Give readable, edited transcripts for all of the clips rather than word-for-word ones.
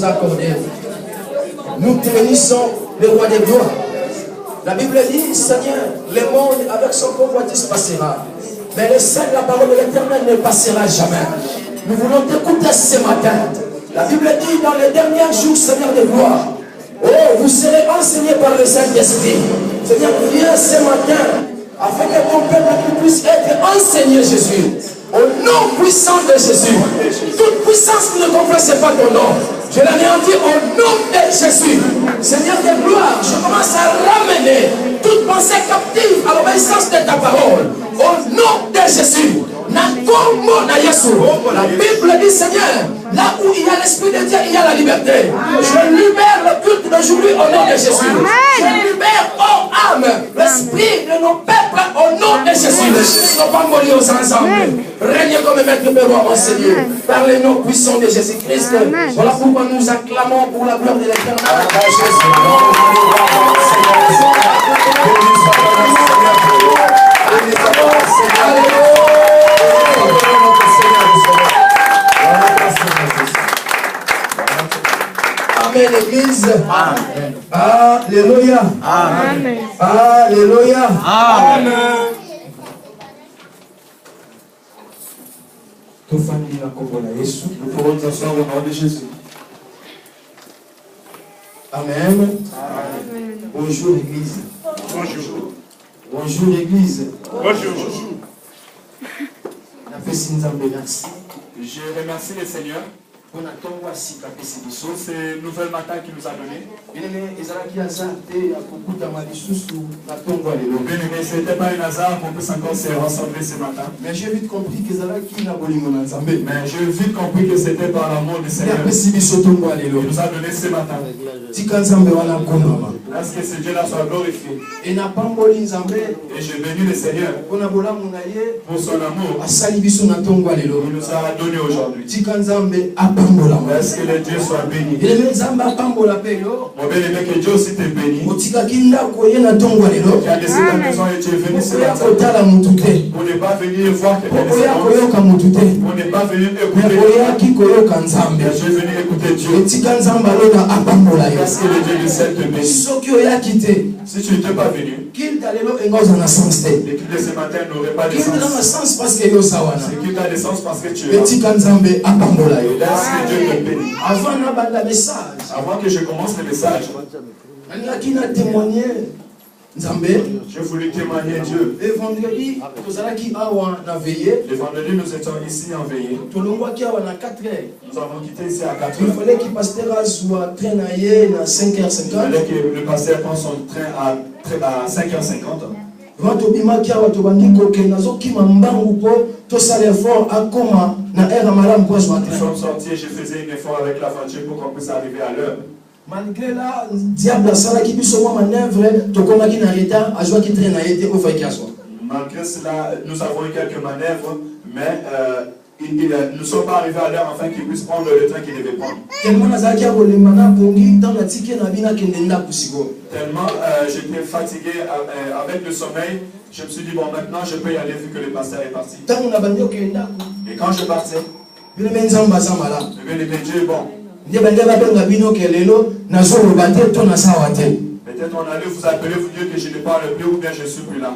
accordé. Nous te bénissons, le roi des gloires. La Bible dit, Seigneur, le monde avec son convoitise passera, mais le sein de la parole de l'Éternel ne passera jamais. Nous voulons t'écouter ce matin. La Bible dit, dans les derniers jours, Seigneur de gloire, oh, vous serez enseignés par le Saint-Esprit. Seigneur, viens ce matin, afin que ton peuple puisse être enseigné, Jésus. Au nom puissant de Jésus. Toute puissance qui ne confesse pas ton nom, je l'anéantis au nom de Jésus. Seigneur de gloire, je commence à ramener toute pensée captive à l'obéissance de ta parole. Au nom de Jésus. La Bible dit, Seigneur, là où il y a l'Esprit de Dieu, il y a la liberté. Je libère le culte d'aujourd'hui au nom de Jésus. Je libère, oh âme, l'esprit de nos peuples au nom de Jésus. Nous ne pas mourir ensemble. Régnez comme maître de roi, mon Seigneur. Par les noms puissants de Jésus-Christ. Voilà pourquoi nous acclamons pour la gloire de l'Éternel. Amen, l'église. Amen. Alléluia. Amen. Alléluia. Amen. Nous pouvons nous asseoir au nom de Jésus. Amen. Amen. Bonjour l'église. Bonjour. Bonjour l'église. Bonjour. Je remercie le Seigneur pour ce nouvel matin qu'il nous a donné. Bien-aimé, ce n'était pas un hasard qu'on puisse encore se rassembler ce matin. Mais j'ai vite compris que c'était par l'amour du Seigneur. Il nous a donné ce matin. Parce que ce Dieu-là soit glorifié. Et je bénis le Seigneur pour son amour. Il nous a donné aujourd'hui. Est-ce que le Dieu soit béni? Mon bien-aimé, que Dieu aussi te bénit. Tu as décidé ta maison et tu es venu ce matin pour ne pas venir voir que pour ne pas venir écouter. Mais je suis venu écouter Dieu. Parce que le Dieu du ciel te bénit. Si tu n'étais pas venu, le culte de ce matin n'aurait pas de sens. Ce culte a de sens parce que tu es là. Et là, que Dieu te bénit. Avant que je commence le message, je voulais témoigner Dieu. Le vendredi, nous étions ici en veillée. Nous avons quitté ici à 4h. Il fallait que le pasteur soit train à 5h50. Il fallait que le pasteur prenne son train à 5h50. Nous sommes sortis et je faisais un effort avec la voiture pour qu'on puisse arriver à l'heure. Malgré là, diable a salaki biso wa manœuvre, tokomaki na retard, a joué qui traîne a été au faïki aswa. Malgré cela, nous avons eu quelques manœuvres, mais nous ne sommes pas arrivés à l'heure afin qu'ils puissent prendre le train qu'ils devaient prendre. Tellement j'étais fatigué avec le sommeil, je me suis dit, bon, maintenant je peux y aller vu que le pasteur est parti. Et quand je partais, le bien-aimé Dieu est bon. Peut-être on allait vous appeler, vous dire que je ne parle plus ou bien je ne suis plus là.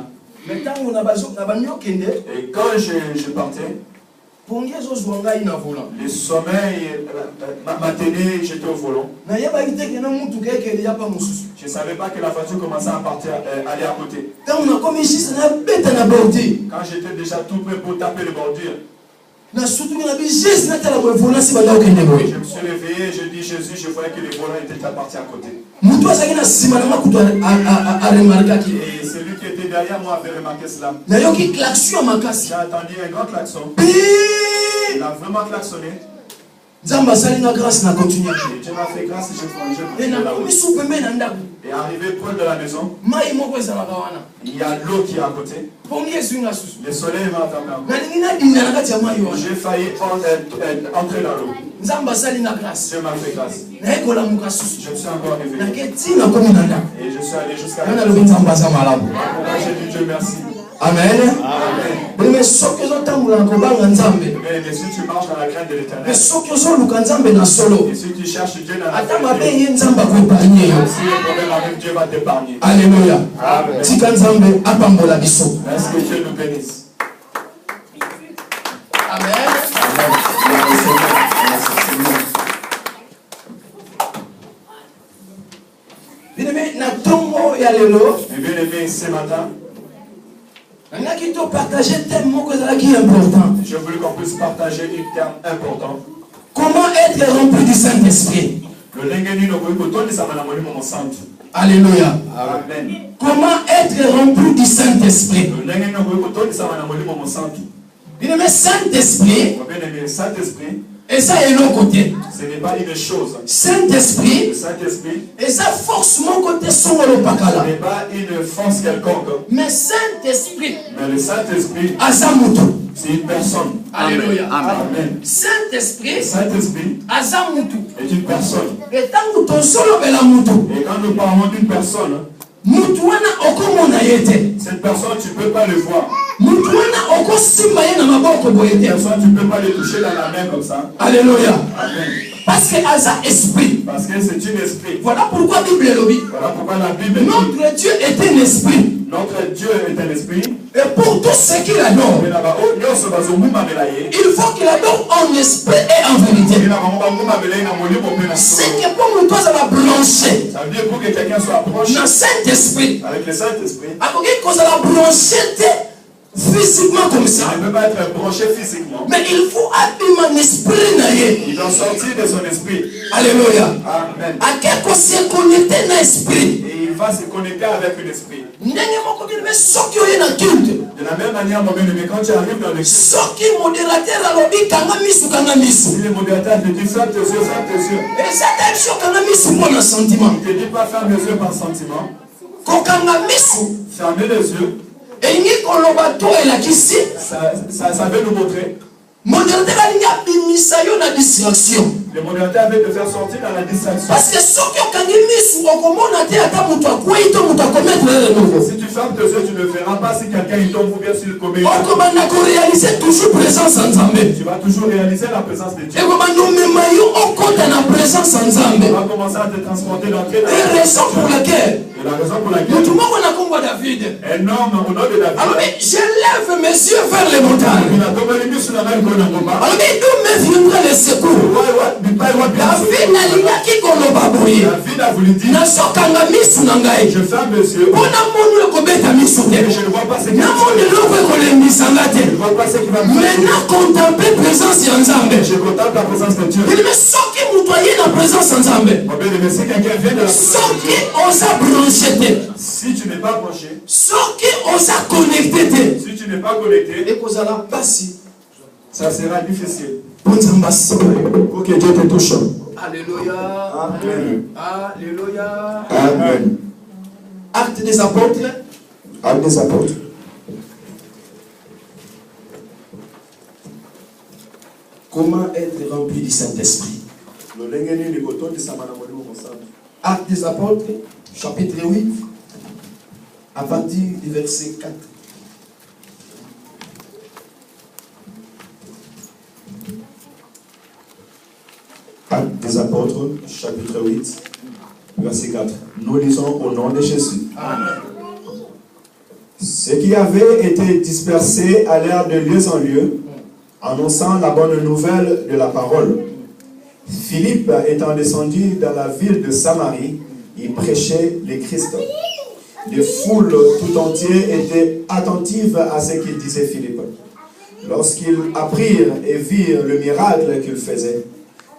Et quand je partais, le sommeil m'a tenu, j'étais au volant. Je ne savais pas que la voiture commençait à partir, aller à côté. Quand j'étais déjà tout prêt pour taper le bordure, je me suis réveillé, je dis Jésus, je voyais que le volant était parti à côté. Et celui qui était derrière moi avait remarqué cela. J'ai entendu un grand klaxon. Il a vraiment klaxonné. Dieu m'a fait grâce et et arrivé près de la maison, il y a l'eau qui est à côté. Le soleil m'a attendu. J'ai failli entrer dans l'eau. Dieu m'a fait grâce. Je me suis encore réveillé. Et je suis allé jusqu'à la maison. J'ai dit Dieu merci. Amen. Amen. Mais ce que vous entendez en Kobanga Nzambe. Mais si tu marches dans la crainte de l'éternel. Mais ce que vous entendez Nzambe na solo. Et si tu cherches Dieu dans la Atama vérité. be Nzamba ko épargner. Si le problème arrive, Dieu va t'épargner. Alléluia. Amen. Tika Nzambe apambola biso. Est-ce que Dieu nous bénisse? Amen. Bien-aimé, na tongo ya lelo. Bien-aimé, ce matin, Je partager thème qui est important. je voulais qu'on puisse partager un terme important. Comment être rempli du Saint-Esprit? Alléluia. Amen. Comment être rempli du Saint-Esprit? Bien-aimé, Saint-Esprit, Saint-Esprit, et ça est l'autre côté. ce n'est pas une chose. Saint-Esprit, Le Saint-Esprit, et ça force mon côté son le ce pakala. n'est pas une force quelconque. Mais Saint-Esprit, Mais le Saint-Esprit, Azamutu. c'est une personne. Alléluia. Amen. Le Saint-Esprit, Saint-Esprit Azamutu. est une personne. Et tant que ton solo bela mutu, Et quand nous parlons d'une personne, mutu wana okomona yete. cette personne, tu ne peux pas le voir. Mutu wana okosimba ye na maboko Cette boyete. personne, tu ne peux pas le toucher dans la main comme ça. Alléluia. Amen. Parce que Aza esprit. Parce que c'est un esprit. Voilà pourquoi la Bible est lobby. Voilà pourquoi la Bible dit, Notre Dieu est un esprit. notre Dieu est un esprit. Et pour tous ceux qui l'adorent, Mais là-bas, oh, nous sommes dans un mouvement de la haie. il faut qu'il adore en esprit et en vérité. Et là-bas, on va mouvement de la haie, on va mouvement de la haie. C'est que pour nous, toi, ça va blancher. Ça veut dire pour que quelqu'un soit proche Dans le Saint-Esprit, avec le Saint-Esprit. à quoi ça va blancher physiquement comme ça. Il ne peut pas être branché physiquement. Mais il faut abîmer un esprit. Il doit sortir de son esprit. Alléluia. Amen. À quel point c'est connecté dans l'esprit. Et il va se connecter avec l'esprit. Mais ce qui est dans culte. De la même manière, mon bien-aimé, quand tu arrives dans le culte, Ce qui est modérateur à l'objet, Kangamisu. si le modérateur te dit ferme tes yeux, ferme tes yeux. Et ça t'a dit Kangamisu pour le sentiment. Il ne te dit pas ferme les yeux par sentiment. Kangamisu. Fermez les yeux. Et il y a Ça veut nous montrer. modérateur a une distraction. Le modérateur veut te faire sortir dans la distraction. Parce que ce qui est Si tu fermes tes yeux, tu ne verras pas si quelqu'un il tombe ou bien s'il commet. réaliser toujours présence en Zambé. Tu vas toujours réaliser la présence de Dieu. Et comment nous la présence en Zambé. Tu vas commencer à te transporter dans quelle Et raison pour laquelle Et la raison pour laquelle tout le monde a combat David. un homme au nom de David. Alors, mais je lève mes yeux vers les montagnes. Il a tombé les sur la même qu'on a combat. Alors, mais d'où me viendra le secours? David n'a liga qui kolobaboye. David a voulu dire, Nasokanga misu na ngai. je ferme les yeux. Pona monu ekobeta misu te. Et je ne vois pas ce qui va Namoni loko ekolembisanga Je ne te. vois pas ce qui va me Maintenant contempler présence ya Nzambe. Je contemple la présence de Dieu. Il me soki mutu aye na présence ya Nzambe. Mon bien-aimé, si quelqu'un vient de la présence de Dieu, Soki oza branché te. si tu n'es pas branché, Soki oza connecté te. si tu n'es pas connecté, Ekozala pasi. ça sera difficile. Pour Nzamba soyo. Pour que Dieu te touche. Alléluia. Amen. Alléluia. Amen. Acte des apôtres. Acte des apôtres. Comment être rempli du Saint-Esprit? Acte des apôtres, chapitre 8, à partir du verset 4. Actes des apôtres, chapitre 8, verset 4. Nous lisons au nom de Jésus. Amen. Ceux qui avaient été dispersés allèrent de lieu en lieu, annonçant la bonne nouvelle de la parole. Philippe étant descendu dans la ville de Samarie, il prêchait le Christ. Les foules tout entières étaient attentives à ce qu'il disait Philippe. Lorsqu'ils apprirent et virent le miracle qu'il faisait,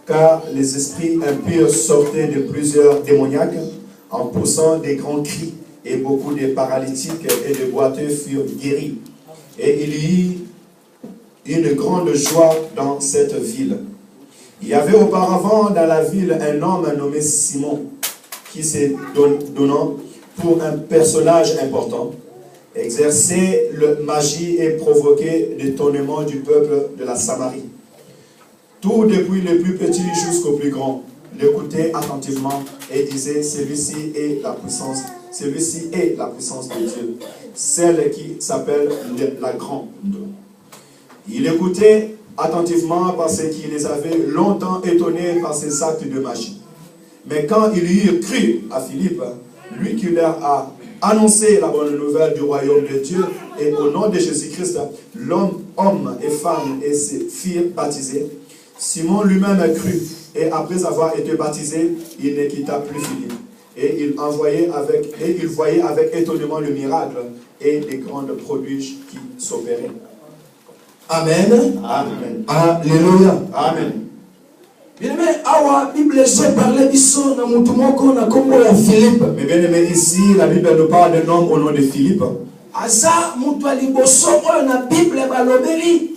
car les esprits impurs sortaient de plusieurs démoniaques en poussant des grands cris, et beaucoup de paralytiques et de boiteux furent guéris. Et il y eut une grande joie dans cette ville. Il y avait auparavant dans la ville un homme nommé Simon, qui s'est donnant pour un personnage important, exerçait la magie et provoquait l'étonnement du peuple de la Samarie. Tout depuis le plus petit jusqu'au plus grand l'écoutaient attentivement et disaient, celui-ci est la puissance de Dieu, celle qui s'appelle la grande. Il écoutait attentivement parce qu'il les avait longtemps étonnés par ses actes de magie. Mais quand il eut cru à Philippe, lui qui leur a annoncé la bonne nouvelle du royaume de Dieu, et au nom de Jésus-Christ, hommes et femmes et ses filles baptisés, Simon lui-même a cru, et après avoir été baptisé, il ne quitta plus Philippe. Et il voyait avec étonnement le miracle et les grandes prodiges qui s'opéraient. Amen. Amen. Alléluia. Amen. Bien aimé, awa Bible se parlait biso na mutu moko na kombo ya Philippe. Mais bien aimé, ici, la Bible nous parle d'un homme au nom de Philippe. Aza mutu aliboso oyo na Bible balobeli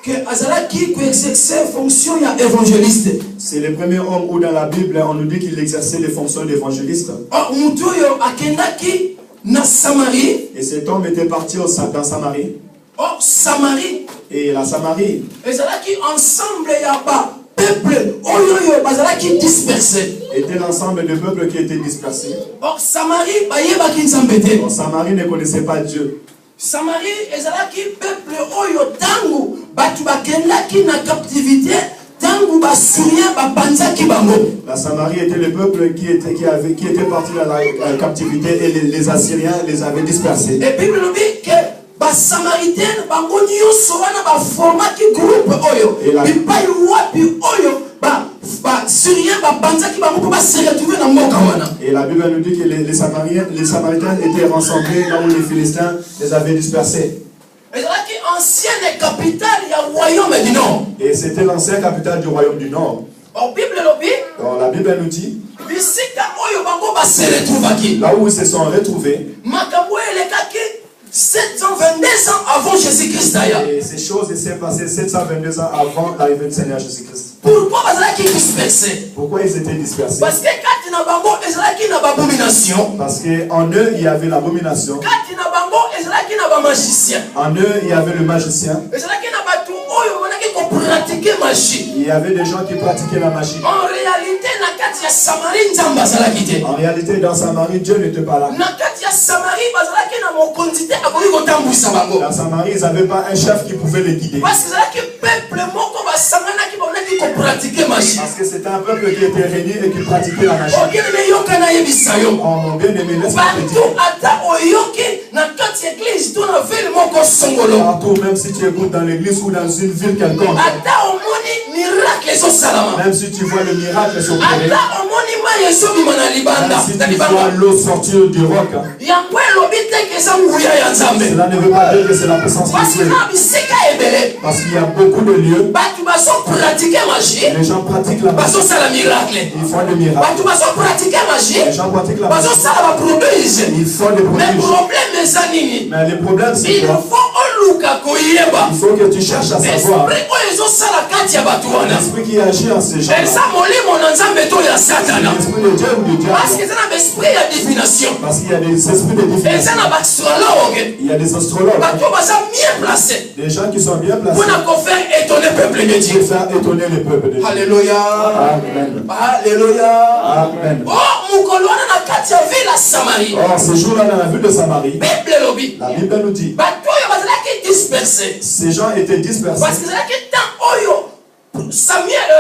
que azalaki ko exercer fonction ya évangéliste. C'est le premier homme où dans la Bible on nous dit qu'il exerçait les fonctions d'évangéliste. Oh, mutu oyo akendaki na Samarie. Et cet homme était parti dans Samarie. Oh, Samarie. Et la Samarie Ezalaki ensemble ya ba peuple oyo bazalaki dispersé. était l'ensemble de peuples qui étaient dispersés. Oh, Samarie bayebaki Nzambe te. Bon, Samarie ne connaissait pas Dieu. Samarie ezalaki peuple oyo tangu batu bakendaki na captivité tangu basyrien bapanzaki bango. La Samarie était le peuple qui était parti dans la captivité et les Assyriens les avaient dispersés. Et Bible nous dit que Samaritaine bango nyonso wana ba formaki groupe oyo bipai wapi oyo ba Syriens bapanzaki bango pour se retrouver dans mboka wana. Et la Bible nous dit que les Samaritains étaient rassemblés là où les Philistins les avaient dispersés. Ezalaki ancienne capitale ya royaume du Nord. Et c'était l'ancienne capitale du royaume du Nord. Bible lobi. Alors la Bible nous dit bisika oyo bango ba se retrouvaki. là où ils se sont retrouvés. Makambo elekaki 722 ans avant Jésus-Christ. Et ces choses s'est passées 722 ans avant l'arrivée du Seigneur Jésus-Christ. Pourquoi bazalaki dispersés? Pourquoi ils étaient dispersés? Parce que kati na bango ezalaki na abomination. Parce qu'en eux, il y avait l'abomination. Kati na bango ezalaki na ba magicien. En eux, il y avait le magicien. Ezalaki na batu oyo bonaki ko pratiquer magie. Il y avait des gens qui pratiquaient la magie. En réalité na kati ya Samarie nzamba azalaki te. En réalité, dans Samarie, Dieu n'était pas là. Na kati ya Samarie bazalaki na mokonzi te akoki kotambwisa bango. Dans Samarie, ils n'avaient pas un chef qui pouvait les guider. Parce que ezalaki peuple moko basanganaki bonaki ko pratiquer magie. Parce que c'était un peuple qui était réuni et qui pratiquait la magie. Bien-aimé yoka na yebisa yo. Oh mon bien-aimé, laisse-moi te dire. Partout ata oyoki na kati ya église to na ville moko songolo. Partout, même si tu écoutes dans l'église ou dans une ville quelconque. Ata omoni miracle so salama. Même si tu vois le miracle s'opérer. Ata omoni maye so bima na libanda. Même si tu vois l'eau sortir du roc. Yango elobi te ke za nguya ya Nzambe. Cela ne veut pas dire que c'est la puissance de Dieu. Parce qu'il y a beaucoup de lieux. Batu baso pratiquer magie. Les gens pratiquent la magie. Baso sala miracle. Ils font des miracles. Batu baso pratiquer magie. Les gens pratiquent la magie. Baso sala ba prodige. Ils font des Mais prodiges. problème ezanini. Mais le problème c'est Il quoi? faut oluka koyeba. Il faut que tu cherches à savoir. Esprit oyo ezo sala kati ya batu wana. L'esprit qui agit en ces gens. Eza molimo na Nzambe to ya Satana. L'esprit de Dieu ou de diable. Parce que c'est un esprit de divination. Parce qu'il y a des esprits de Et c'est divination. un astrologue. Il y a des astrologues. Bato baza bien placés. Des gens qui sont bien placés Pour nous faire étonner le peuple de Dieu. pour faire étonner le peuple de Dieu. Alléluia. Amen. Alléluia. Amen. Oh, mukolwana na kati ya ville ya Samarie. Or, ce jour-là, dans la ville de Samarie, Bible lobi. la Bible nous dit, Bato yo bazalaki dispersés. ces gens étaient dispersés. Parce que zalaki temps oyo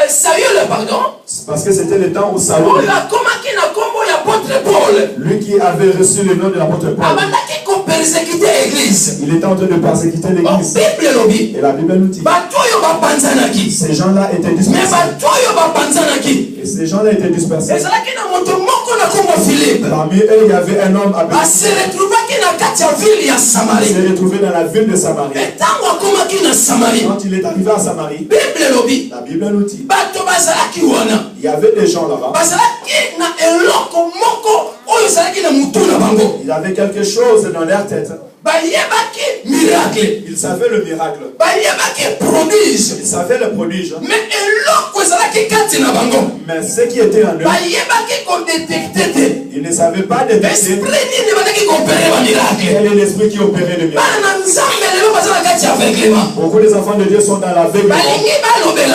Samuel, pardon. Parce que c'était le temps où Saül, Oyo akomaki na kombo ya apôtre Paul. lui qui avait reçu le nom de l'apôtre Paul, Abandaki ko persécuter l'église. il était en train de persécuter Oh, l'église. Bible lobi. Et la Bible nous dit, Bato yo bapanzanaki. ces gens-là étaient Mais dispersés. bato yo bapanzanaki. Et ces gens-là étaient dispersés. Ezalaki na moto moko na kombo Philippe. Parmi eux, il y avait un homme appelé Se retrouvaki na kati ya ville ya qui Samarie. s'est retrouvé dans la ville de Samarie. Etango akomaki na Samarie. Quand il est arrivé à Samarie, Bible lobi. la Bible nous dit, Bato bazalaki wana. il y avait des gens là-bas. Bazalaki na eloko moko oyo ezalaki na mutu na bango. Il y avait quelque chose dans leur tête. Bayebaki miracle. Ils savaient le miracle. Bayebaki prodige. Ils savaient le prodige. Mais eloko ezalaki kati na bango. Mais ce qui était en eux, Bayebaki kodetecte te. ils ne savaient pas détecter Esprit nini bandaki kopere ba miracle. quel est l'esprit qui opérait le miracle. Bana na Nzambe lelo bazala kati ya aveuglement. Beaucoup des enfants de Dieu sont dans l'aveugle. Balingi balobela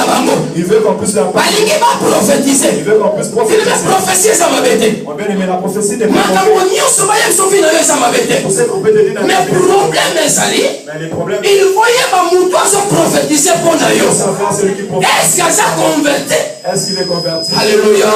Il veut qu'on puisse la prophétiser. Il veut qu'on puisse prophétiser. On vient aimer la prophétie des prophètes. Pour ce qu'on peut te dire. Mais le problème, il voyait prophétiser pour nous. Est-ce qu'il est converti? Est-ce qu'il est converti? Alléluia.